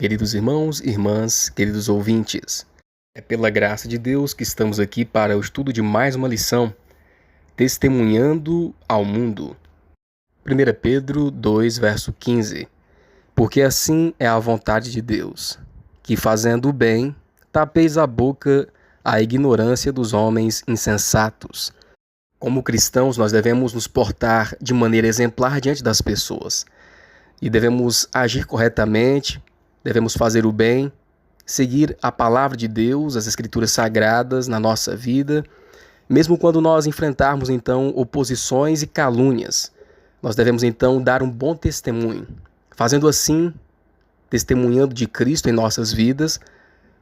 Queridos irmãos e irmãs, queridos ouvintes, é pela graça de Deus que estamos aqui para o estudo de mais uma lição, Testemunhando ao Mundo. 1 Pedro 2, verso 15. Porque assim é a vontade de Deus, que fazendo o bem, tapeis a boca à ignorância dos homens insensatos. Como cristãos, nós devemos nos portar de maneira exemplar diante das pessoas e devemos agir corretamente. Devemos fazer o bem, seguir a palavra de Deus, as escrituras sagradas na nossa vida, mesmo quando nós enfrentarmos então oposições e calúnias. Nós devemos então dar um bom testemunho. Fazendo assim, testemunhando de Cristo em nossas vidas,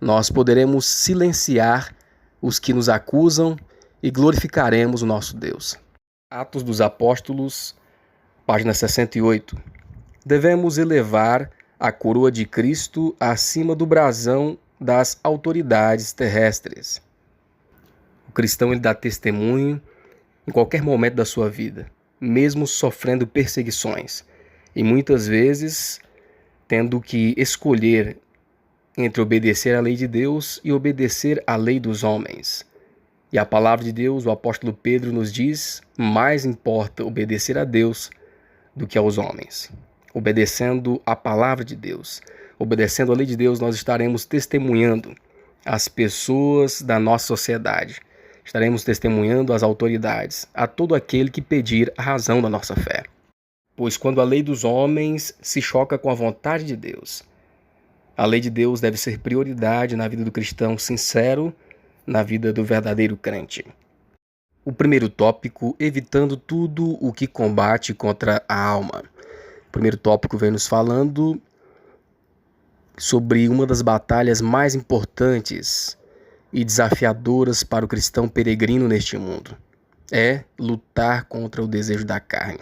nós poderemos silenciar os que nos acusam e glorificaremos o nosso Deus. Atos dos Apóstolos, página 68. Devemos elevar a coroa de Cristo acima do brasão das autoridades terrestres. O cristão ele dá testemunho em qualquer momento da sua vida, mesmo sofrendo perseguições, e muitas vezes tendo que escolher entre obedecer à lei de Deus e obedecer à lei dos homens. E a palavra de Deus, o apóstolo Pedro nos diz, mais importa obedecer a Deus do que aos homens. Obedecendo a palavra de Deus, obedecendo a lei de Deus, nós estaremos testemunhando as pessoas da nossa sociedade. Estaremos testemunhando as autoridades, a todo aquele que pedir a razão da nossa fé. Pois quando a lei dos homens se choca com a vontade de Deus, a lei de Deus deve ser prioridade na vida do cristão sincero, na vida do verdadeiro crente. O primeiro tópico, evitando tudo o que combate contra a alma. O primeiro tópico vem nos falando sobre uma das batalhas mais importantes e desafiadoras para o cristão peregrino neste mundo. É lutar contra o desejo da carne.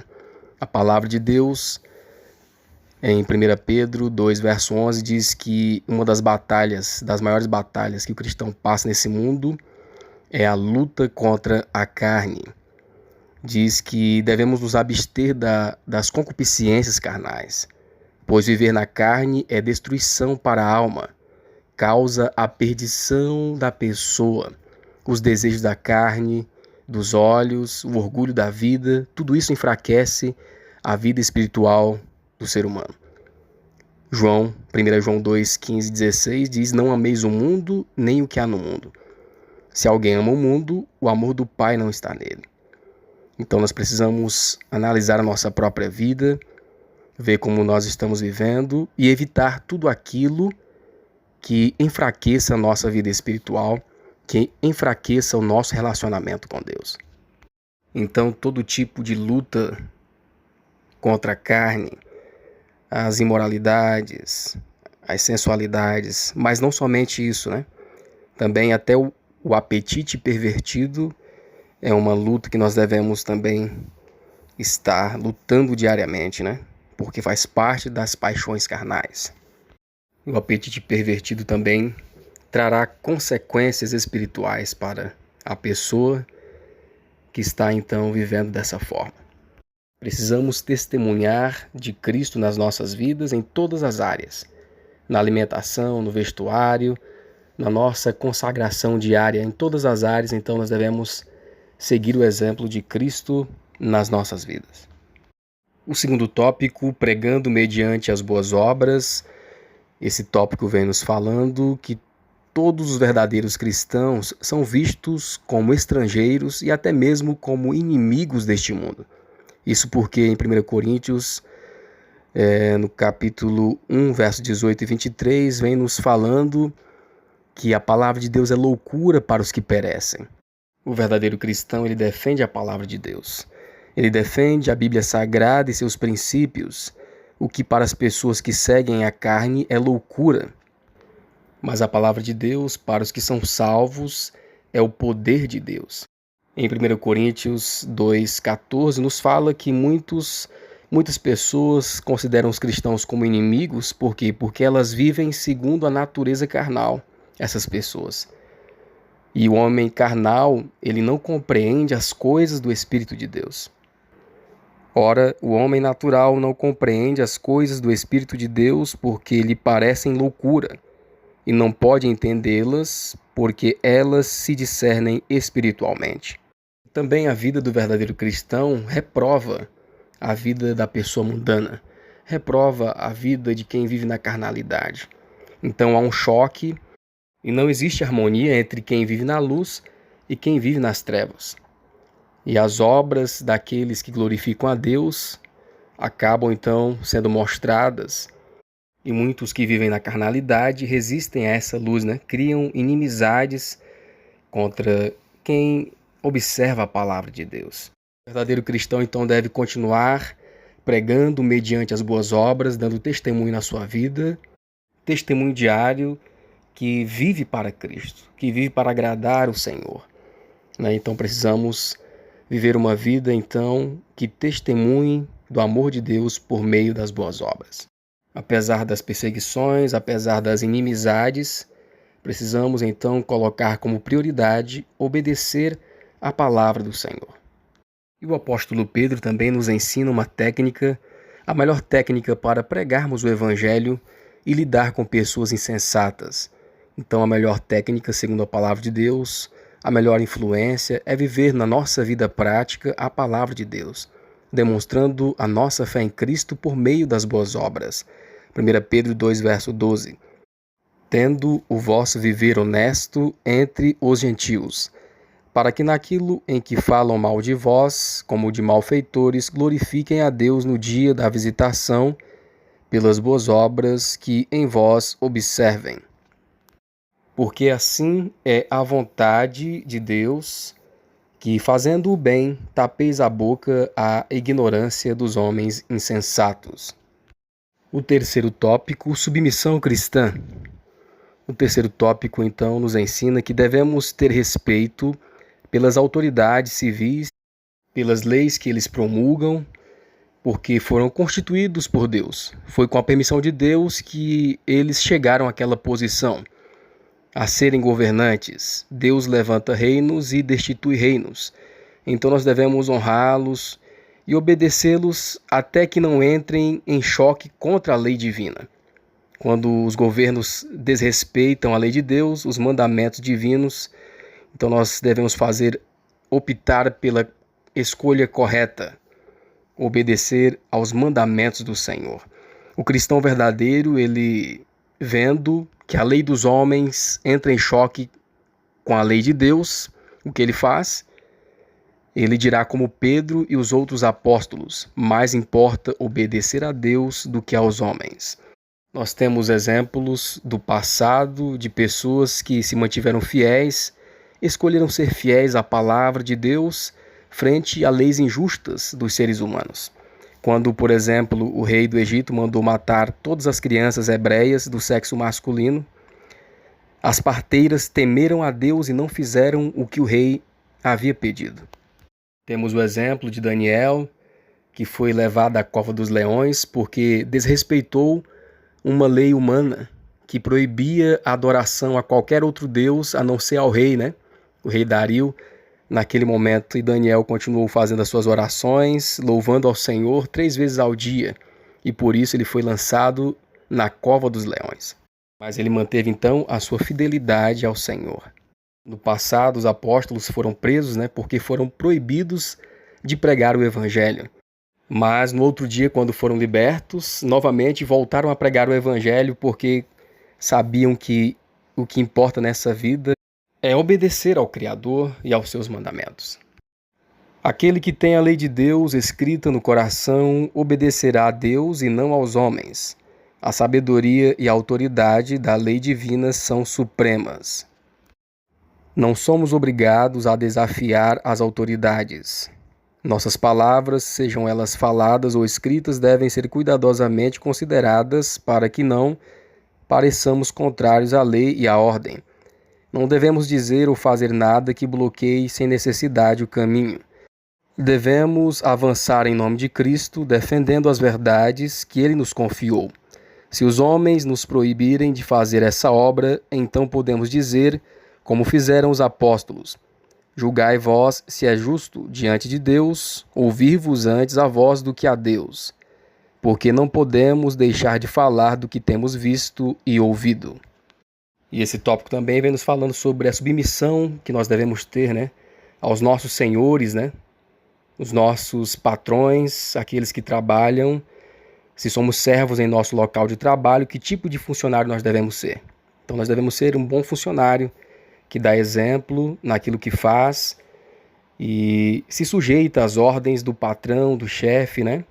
A palavra de Deus, em 1 Pedro 2, verso 11, diz que uma das batalhas, das maiores batalhas que o cristão passa nesse mundo é a luta contra a carne. Diz que devemos nos abster das concupiscências carnais, pois viver na carne é destruição para a alma, causa a perdição da pessoa, os desejos da carne, dos olhos, o orgulho da vida, tudo isso enfraquece a vida espiritual do ser humano. 1 João 2, 15 e 16 diz: não ameis o mundo, nem o que há no mundo. Se alguém ama o mundo, o amor do Pai não está nele. Então nós precisamos analisar a nossa própria vida, ver como nós estamos vivendo e evitar tudo aquilo que enfraqueça a nossa vida espiritual, que enfraqueça o nosso relacionamento com Deus. Então todo tipo de luta contra a carne, as imoralidades, as sensualidades, mas não somente isso, né? Também até o apetite pervertido é uma luta que nós devemos também estar lutando diariamente, né? Porque faz parte das paixões carnais. O apetite pervertido também trará consequências espirituais para a pessoa que está então vivendo dessa forma. Precisamos testemunhar de Cristo nas nossas vidas em todas as áreas, na alimentação, no vestuário, na nossa consagração diária, em todas as áreas. Então nós devemos seguir o exemplo de Cristo nas nossas vidas. O segundo tópico, pregando mediante as boas obras. Esse tópico vem nos falando que todos os verdadeiros cristãos são vistos como estrangeiros e até mesmo como inimigos deste mundo. Isso porque em 1 Coríntios, no capítulo 1, verso 18 e 23, vem nos falando que a palavra de Deus é loucura para os que perecem. O verdadeiro cristão, ele defende a palavra de Deus. Ele defende a Bíblia Sagrada e seus princípios, o que para as pessoas que seguem a carne é loucura. Mas a palavra de Deus, para os que são salvos, é o poder de Deus. Em 1 Coríntios 2,14 nos fala que muitas pessoas consideram os cristãos como inimigos. Por quê? Porque elas vivem segundo a natureza carnal, essas pessoas. E o homem carnal, ele não compreende as coisas do Espírito de Deus. Ora, o homem natural não compreende as coisas do Espírito de Deus porque lhe parecem loucura, e não pode entendê-las porque elas se discernem espiritualmente. Também a vida do verdadeiro cristão reprova a vida da pessoa mundana, reprova a vida de quem vive na carnalidade. Então há um choque e não existe harmonia entre quem vive na luz e quem vive nas trevas. E as obras daqueles que glorificam a Deus acabam então sendo mostradas, e muitos que vivem na carnalidade resistem a essa luz, Criam inimizades contra quem observa a palavra de Deus. O verdadeiro cristão então deve continuar pregando mediante as boas obras, dando testemunho na sua vida, testemunho diário, que vive para Cristo, que vive para agradar o Senhor. Então precisamos viver uma vida então que testemunhe do amor de Deus por meio das boas obras. Apesar das perseguições, apesar das inimizades, precisamos então colocar como prioridade obedecer a palavra do Senhor. E o apóstolo Pedro também nos ensina uma técnica, a melhor técnica para pregarmos o Evangelho e lidar com pessoas insensatas. Então a melhor técnica, segundo a palavra de Deus, a melhor influência é viver na nossa vida prática a palavra de Deus, demonstrando a nossa fé em Cristo por meio das boas obras. 1 Pedro 2, verso 12. Tendo o vosso viver honesto entre os gentios, para que naquilo em que falam mal de vós, como de malfeitores, glorifiquem a Deus no dia da visitação, pelas boas obras que em vós observem. Porque assim é a vontade de Deus, que fazendo o bem, tapeis a boca à ignorância dos homens insensatos. O terceiro tópico, submissão cristã. O terceiro tópico, então, nos ensina que devemos ter respeito pelas autoridades civis, pelas leis que eles promulgam, porque foram constituídos por Deus. Foi com a permissão de Deus que eles chegaram àquela posição, a serem governantes. Deus levanta reinos e destitui reinos. Então nós devemos honrá-los e obedecê-los até que não entrem em choque contra a lei divina. Quando os governos desrespeitam a lei de Deus, os mandamentos divinos, então nós devemos optar pela escolha correta, obedecer aos mandamentos do Senhor. O cristão verdadeiro, ele vendo que a lei dos homens entra em choque com a lei de Deus, o que ele faz? Ele dirá como Pedro e os outros apóstolos: mais importa obedecer a Deus do que aos homens. Nós temos exemplos do passado de pessoas que se mantiveram fiéis, escolheram ser fiéis à palavra de Deus frente a leis injustas dos seres humanos. Quando, por exemplo, o rei do Egito mandou matar todas as crianças hebreias do sexo masculino, as parteiras temeram a Deus e não fizeram o que o rei havia pedido. Temos o exemplo de Daniel, que foi levado à cova dos leões porque desrespeitou uma lei humana que proibia a adoração a qualquer outro deus a não ser ao rei, O rei Dario, naquele momento, e Daniel continuou fazendo as suas orações, louvando ao Senhor 3 vezes ao dia, e por isso ele foi lançado na cova dos leões. Mas ele manteve então a sua fidelidade ao Senhor. No passado, os apóstolos foram presos, porque foram proibidos de pregar o evangelho. Mas no outro dia, quando foram libertos, novamente voltaram a pregar o evangelho porque sabiam que o que importa nessa vida é obedecer ao Criador e aos seus mandamentos. Aquele que tem a lei de Deus escrita no coração obedecerá a Deus e não aos homens. A sabedoria e a autoridade da lei divina são supremas. Não somos obrigados a desafiar as autoridades. Nossas palavras, sejam elas faladas ou escritas, devem ser cuidadosamente consideradas para que não pareçamos contrários à lei e à ordem. Não devemos dizer ou fazer nada que bloqueie sem necessidade o caminho. Devemos avançar em nome de Cristo, defendendo as verdades que Ele nos confiou. Se os homens nos proibirem de fazer essa obra, então podemos dizer, como fizeram os apóstolos: Julgai vós se é justo diante de Deus ouvir-vos antes a voz do que a Deus, porque não podemos deixar de falar do que temos visto e ouvido. E esse tópico também vem nos falando sobre a submissão que nós devemos ter, né, aos nossos senhores, né, os nossos patrões, aqueles que trabalham. Se somos servos em nosso local de trabalho, que tipo de funcionário nós devemos ser? Então nós devemos ser um bom funcionário, que dá exemplo naquilo que faz e se sujeita às ordens do patrão, do chefe, né,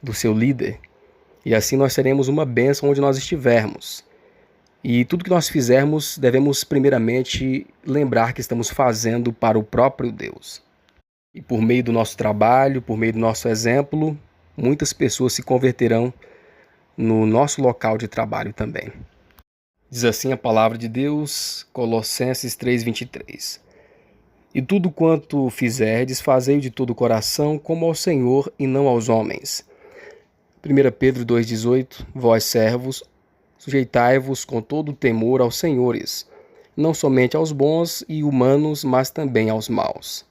do seu líder. E assim nós seremos uma bênção onde nós estivermos. E tudo que nós fizermos, devemos primeiramente lembrar que estamos fazendo para o próprio Deus. E por meio do nosso trabalho, por meio do nosso exemplo, muitas pessoas se converterão no nosso local de trabalho também. Diz assim a palavra de Deus, Colossenses 3:23. E tudo quanto fizerdes, fazei de todo o coração, como ao Senhor e não aos homens. 1 Pedro 2:18. Vós servos, sujeitai-vos com todo o temor aos senhores, não somente aos bons e humanos, mas também aos maus.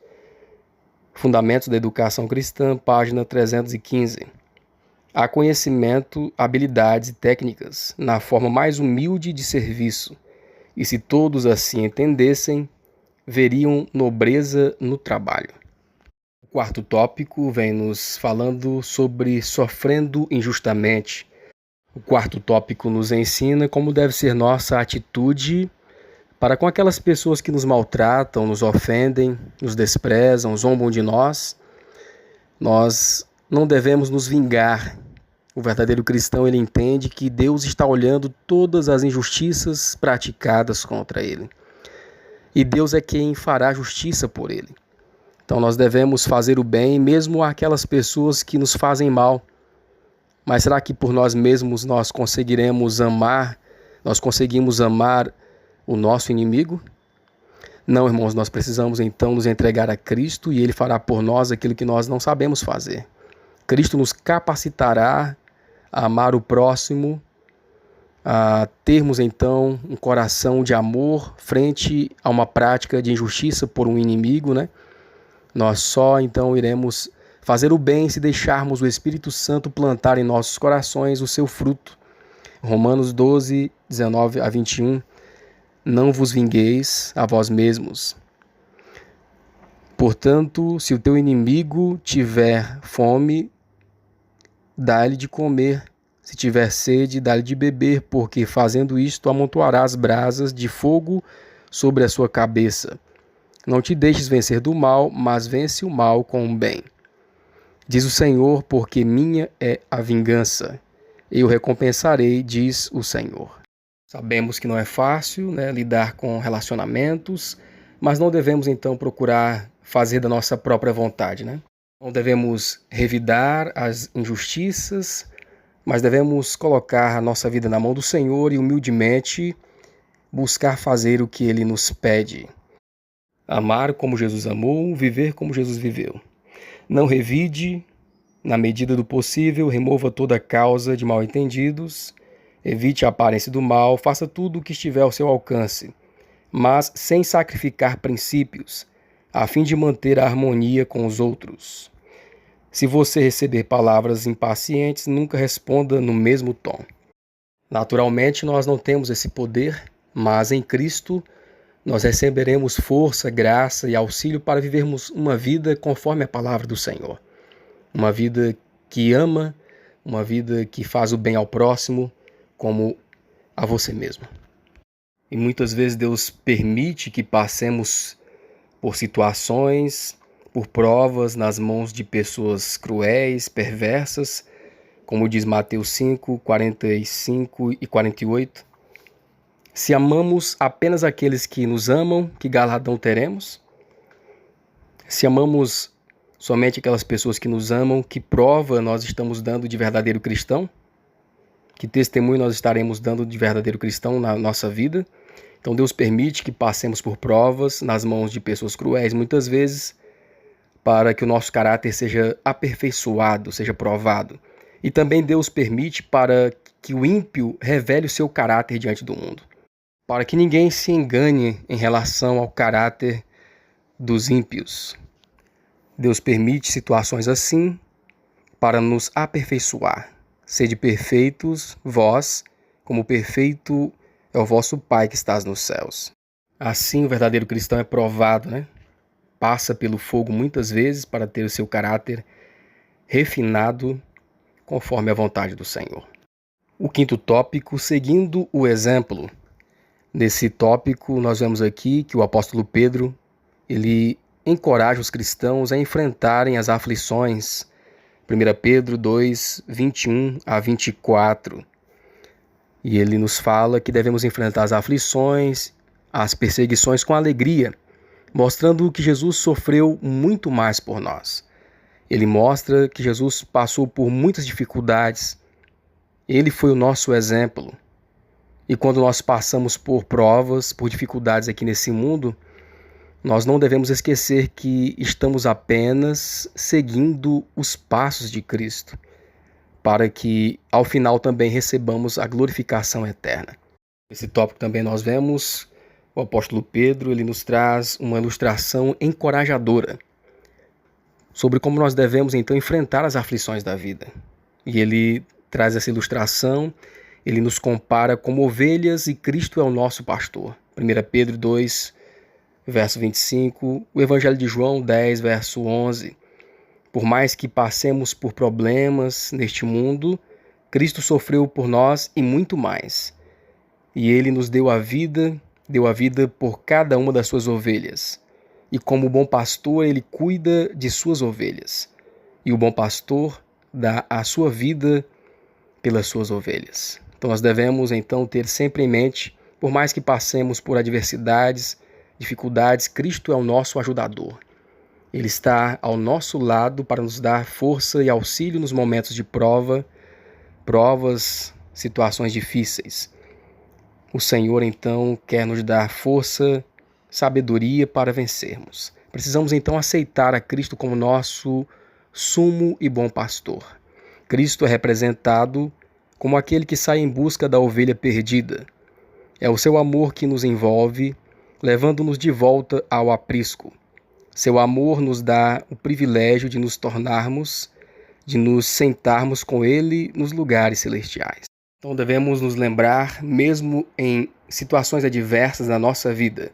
Fundamentos da Educação Cristã, página 315. Há conhecimento, habilidades e técnicas na forma mais humilde de serviço, e se todos assim entendessem, veriam nobreza no trabalho. O quarto tópico vem nos falando sobre sofrendo injustamente. O quarto tópico nos ensina como deve ser nossa atitude para com aquelas pessoas que nos maltratam, nos ofendem, nos desprezam, zombam de nós. Nós não devemos nos vingar. O verdadeiro cristão, ele entende que Deus está olhando todas as injustiças praticadas contra ele. E Deus é quem fará justiça por ele. Então nós devemos fazer o bem mesmo àquelas pessoas que nos fazem mal. Mas será que por nós mesmos nós conseguimos amar o nosso inimigo? Não, irmãos, nós precisamos então nos entregar a Cristo e Ele fará por nós aquilo que nós não sabemos fazer. Cristo nos capacitará a amar o próximo, a termos então um coração de amor frente a uma prática de injustiça por um inimigo, né? Nós só então iremos fazer o bem se deixarmos o Espírito Santo plantar em nossos corações o seu fruto. Romanos 12, 19 a 21. Não vos vingueis a vós mesmos. Portanto, se o teu inimigo tiver fome, dá-lhe de comer. Se tiver sede, dá-lhe de beber, porque fazendo isto amontoarás brasas de fogo sobre a sua cabeça. Não te deixes vencer do mal, mas vence o mal com o bem. Diz o Senhor, porque minha é a vingança. Eu recompensarei, diz o Senhor. Sabemos que não é fácil, né, lidar com relacionamentos, mas não devemos então procurar fazer da nossa própria vontade, né? Não devemos revidar as injustiças, mas devemos colocar a nossa vida na mão do Senhor e humildemente buscar fazer o que Ele nos pede. Amar como Jesus amou, viver como Jesus viveu. Não revide, na medida do possível, remova toda causa de mal-entendidos, evite a aparência do mal, faça tudo o que estiver ao seu alcance, mas sem sacrificar princípios, a fim de manter a harmonia com os outros. Se você receber palavras impacientes, nunca responda no mesmo tom. Naturalmente, nós não temos esse poder, mas em Cristo nós receberemos força, graça e auxílio para vivermos uma vida conforme a palavra do Senhor. Uma vida que ama, uma vida que faz o bem ao próximo, como a você mesmo. E muitas vezes Deus permite que passemos por situações, por provas nas mãos de pessoas cruéis, perversas, como diz Mateus 5, 45 e 48. Se amamos apenas aqueles que nos amam, que galardão teremos? Se amamos somente aquelas pessoas que nos amam, que prova nós estamos dando de verdadeiro cristão? Que testemunho nós estaremos dando de verdadeiro cristão na nossa vida? Então Deus permite que passemos por provas nas mãos de pessoas cruéis, muitas vezes, para que o nosso caráter seja aperfeiçoado, seja provado. E também Deus permite para que o ímpio revele o seu caráter diante do mundo. Para que ninguém se engane em relação ao caráter dos ímpios. Deus permite situações assim para nos aperfeiçoar. Sede perfeitos, vós, como perfeito é o vosso Pai que estás nos céus. Assim, o verdadeiro cristão é provado, né? Passa pelo fogo muitas vezes para ter o seu caráter refinado conforme a vontade do Senhor. O quinto tópico, seguindo o exemplo. Nesse tópico, nós vemos aqui que o apóstolo Pedro, ele encoraja os cristãos a enfrentarem as aflições. 1 Pedro 2, 21 a 24. E ele nos fala que devemos enfrentar as aflições, as perseguições com alegria, mostrando que Jesus sofreu muito mais por nós. Ele mostra que Jesus passou por muitas dificuldades. Ele foi o nosso exemplo. E quando nós passamos por provas, por dificuldades aqui nesse mundo, nós não devemos esquecer que estamos apenas seguindo os passos de Cristo, para que ao final também recebamos a glorificação eterna. Nesse tópico também nós vemos o apóstolo Pedro, ele nos traz uma ilustração encorajadora sobre como nós devemos então enfrentar as aflições da vida. E ele traz essa ilustração, ele nos compara como ovelhas e Cristo é o nosso pastor. 1 Pedro 2, verso 25, o Evangelho de João 10, verso 11. Por mais que passemos por problemas neste mundo, Cristo sofreu por nós e muito mais. E ele nos deu a vida por cada uma das suas ovelhas. E como bom pastor, ele cuida de suas ovelhas. E o bom pastor dá a sua vida pelas suas ovelhas. Então nós devemos então ter sempre em mente, por mais que passemos por adversidades, dificuldades, Cristo é o nosso ajudador. Ele está ao nosso lado para nos dar força e auxílio nos momentos de provas, situações difíceis. O Senhor então quer nos dar força, sabedoria para vencermos. Precisamos então aceitar a Cristo como nosso sumo e bom pastor. Cristo é representado como aquele que sai em busca da ovelha perdida. É o seu amor que nos envolve, levando-nos de volta ao aprisco. Seu amor nos dá o privilégio de nos sentarmos com Ele nos lugares celestiais. Então devemos nos lembrar, mesmo em situações adversas na nossa vida,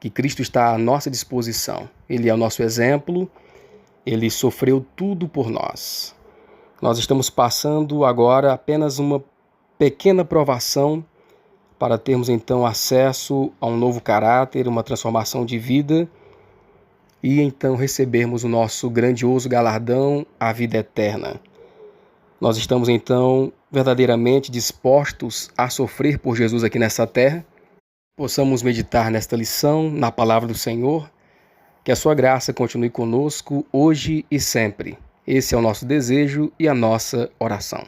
que Cristo está à nossa disposição. Ele é o nosso exemplo, Ele sofreu tudo por nós. Nós estamos passando agora apenas uma pequena provação para termos então acesso a um novo caráter, uma transformação de vida e então recebermos o nosso grandioso galardão, a vida eterna. Nós estamos então verdadeiramente dispostos a sofrer por Jesus aqui nessa terra. Possamos meditar nesta lição, na palavra do Senhor, que a sua graça continue conosco hoje e sempre. Esse é o nosso desejo e a nossa oração.